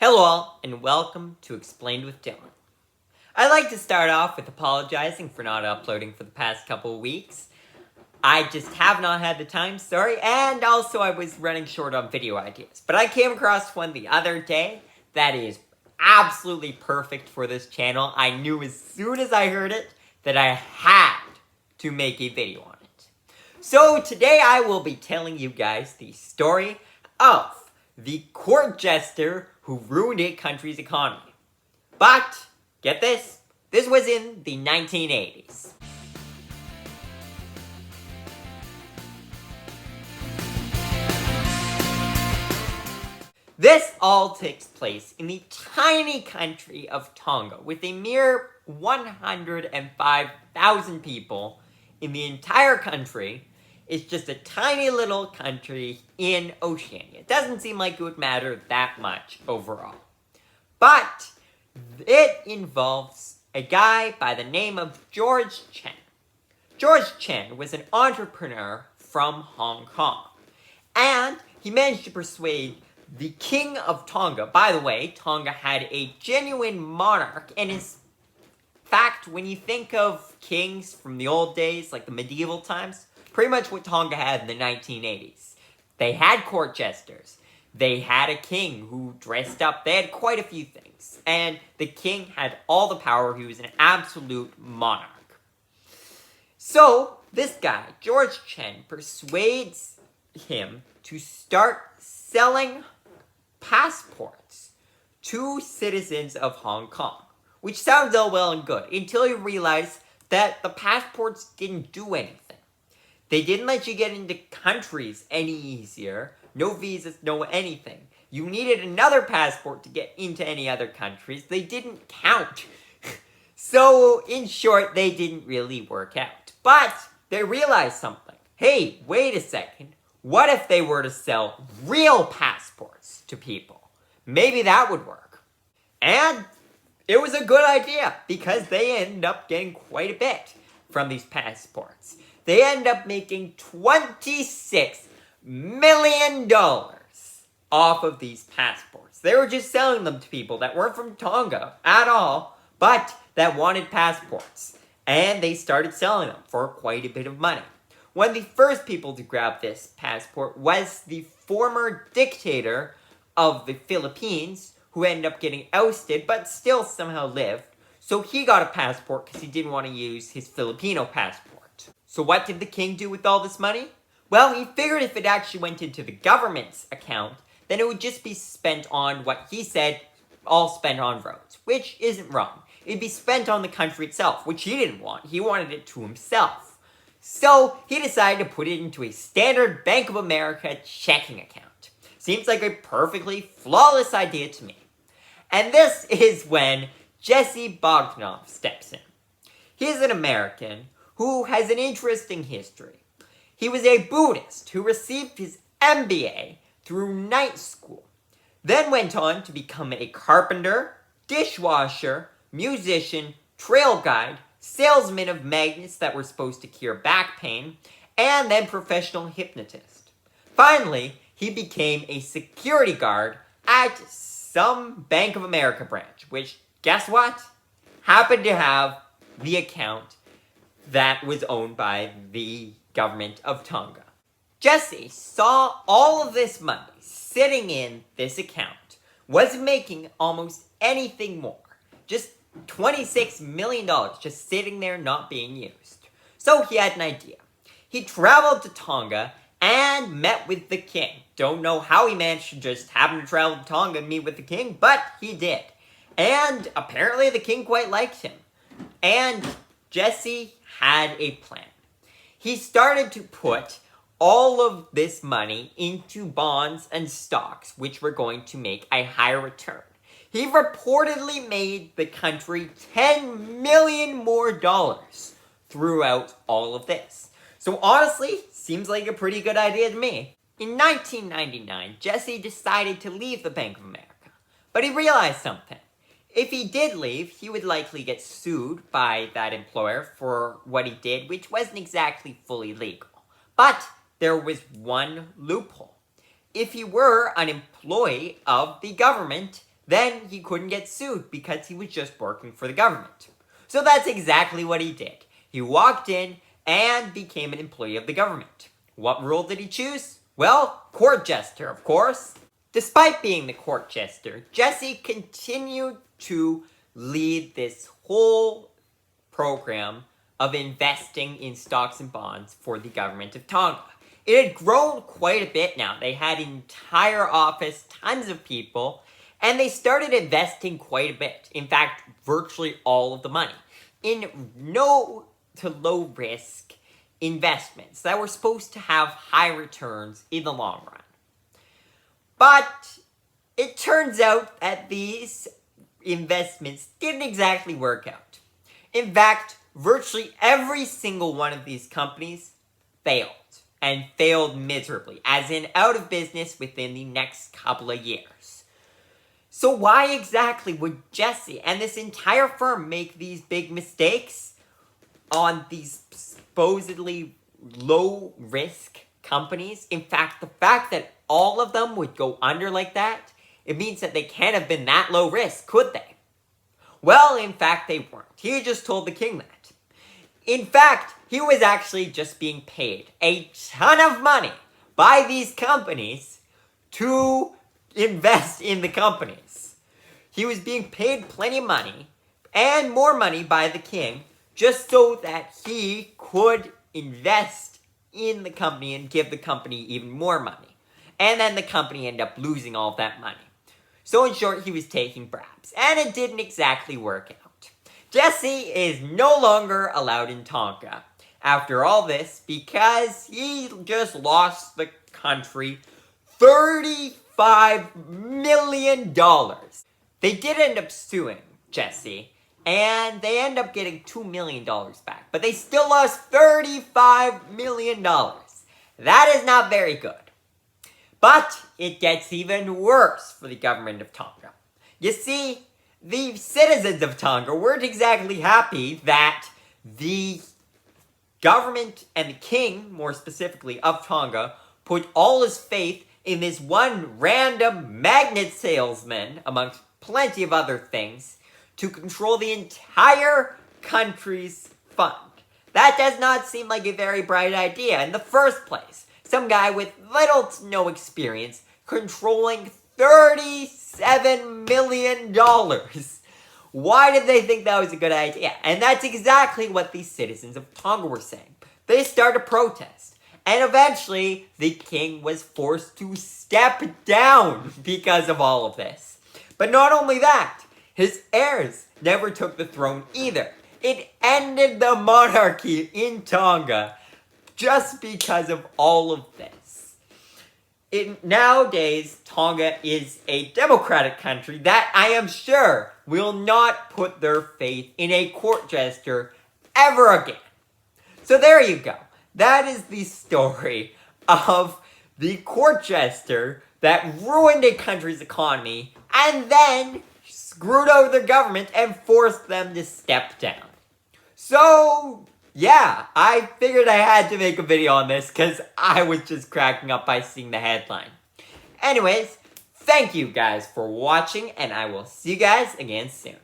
Hello all, and welcome to Explained with Dylan. I'd like to start off with apologizing for not uploading for the past couple of weeks. I just have not had the time, sorry, and also I was running short on video ideas. But I came across one the other day that is absolutely perfect for this channel. I knew as soon as I heard it that I had to make a video on it. So today I will be telling you guys the story of the court jester who ruined a country's economy. But, get this was in the 1980s. This all takes place in the tiny country of Tonga, with a mere 105,000 people in the entire country. It's just a tiny little country in Oceania. It doesn't seem like it would matter that much overall. But it involves a guy by the name of George Chen. George Chen was an entrepreneur from Hong Kong. And he managed to persuade the King of Tonga. By the way, Tonga had a genuine monarch, and in fact, when you think of kings from the old days, like the medieval times, pretty much what Tonga had in the 1980s. They had court jesters. They had a king who dressed up. They had quite a few things. And the king had all the power. He was an absolute monarch. So, this guy, George Chen, persuades him to start selling passports to citizens of Hong Kong. Which sounds all well and good, until you realize that the passports didn't do anything. They didn't let you get into countries any easier. No visas, no anything. You needed another passport to get into any other countries. They didn't count. So, in short, they didn't really work out. But they realized something. Hey, wait a second. What if they were to sell real passports to people? Maybe that would work. And it was a good idea, because they ended up getting quite a bit from these passports. They end up making $26 million off of these passports. They were just selling them to people that weren't from Tonga at all, but that wanted passports. And they started selling them for quite a bit of money. One of the first people to grab this passport was the former dictator of the Philippines, who ended up getting ousted, but still somehow lived. So he got a passport because he didn't want to use his Filipino passport. So what did the king do with all this money? Well, he figured if it actually went into the government's account, then it would just be spent on what he said, all spent on roads, which isn't wrong. It'd be spent on the country itself, which he didn't want. He wanted it to himself. So he decided to put it into a standard Bank of America checking account. Seems like a perfectly flawless idea to me. And this is when Jesse Bogdanov steps in. He's an American who has an interesting history. He was a Buddhist who received his MBA through night school, then went on to become a carpenter, dishwasher, musician, trail guide, salesman of magnets that were supposed to cure back pain, and then professional hypnotist. Finally, he became a security guard at some Bank of America branch, which, guess what? Happened to have the account that was owned by the government of Tonga. Jesse saw all of this money sitting in this account, wasn't making almost anything more. Just $26 million just sitting there not being used. So he had an idea. He traveled to Tonga and met with the king. Don't know how he managed to just happen to travel to Tonga and meet with the king, but he did. And apparently the king quite liked him. And Jesse had a plan. He started to put all of this money into bonds and stocks, which were going to make a higher return. He reportedly made the country $10 million more throughout all of this. So honestly, seems like a pretty good idea to me. In 1999, Jesse decided to leave the Bank of America, but he realized something. If he did leave, he would likely get sued by that employer for what he did, which wasn't exactly fully legal. But there was one loophole. If he were an employee of the government, then he couldn't get sued because he was just working for the government. So that's exactly what he did. He walked in and became an employee of the government. What role did he choose? Well, court jester, of course. Despite being the court jester, Jesse continued to lead this whole program of investing in stocks and bonds for the government of Tonga. It had grown quite a bit now. They had an entire office, tons of people, and they started investing quite a bit. In fact, virtually all of the money in no to low risk investments that were supposed to have high returns in the long run. But it turns out that these investments didn't exactly work out. In fact, virtually every single one of these companies failed, and failed miserably, as in out of business within the next couple of years. So why exactly would Jesse and this entire firm make these big mistakes on these supposedly low-risk companies? In fact, the fact that all of them would go under like that, it means that they can't have been that low risk, could they? Well, in fact, they weren't. He just told the king that. In fact, he was actually just being paid a ton of money by these companies to invest in the companies. He was being paid plenty of money and more money by the king just so that he could invest in the company and give the company even more money. And then the company ended up losing all of that money. So in short, he was taking bribes. And it didn't exactly work out. Jesse is no longer allowed in Tonga after all this because he just lost the country $35 million. They did end up suing Jesse, and they end up getting $2 million back. But they still lost $35 million. That is not very good. But it gets even worse for the government of Tonga. You see, the citizens of Tonga weren't exactly happy that the government and the king, more specifically, of Tonga, put all his faith in this one random magnet salesman, amongst plenty of other things, to control the entire country's fund. That does not seem like a very bright idea in the first place. Some guy with little to no experience controlling $37 million. Why did they think that was a good idea? And that's exactly what these citizens of Tonga were saying. They started a protest. And eventually, the king was forced to step down because of all of this. But not only that, his heirs never took the throne either. It ended the monarchy in Tonga just because of all of this. Nowadays, Tonga is a democratic country that I am sure will not put their faith in a court jester ever again. So there you go. That is the story of the court jester that ruined a country's economy and then screwed over the government and forced them to step down. So yeah, I figured I had to make a video on this because I was just cracking up by seeing the headline. Anyways, thank you guys for watching, and I will see you guys again soon.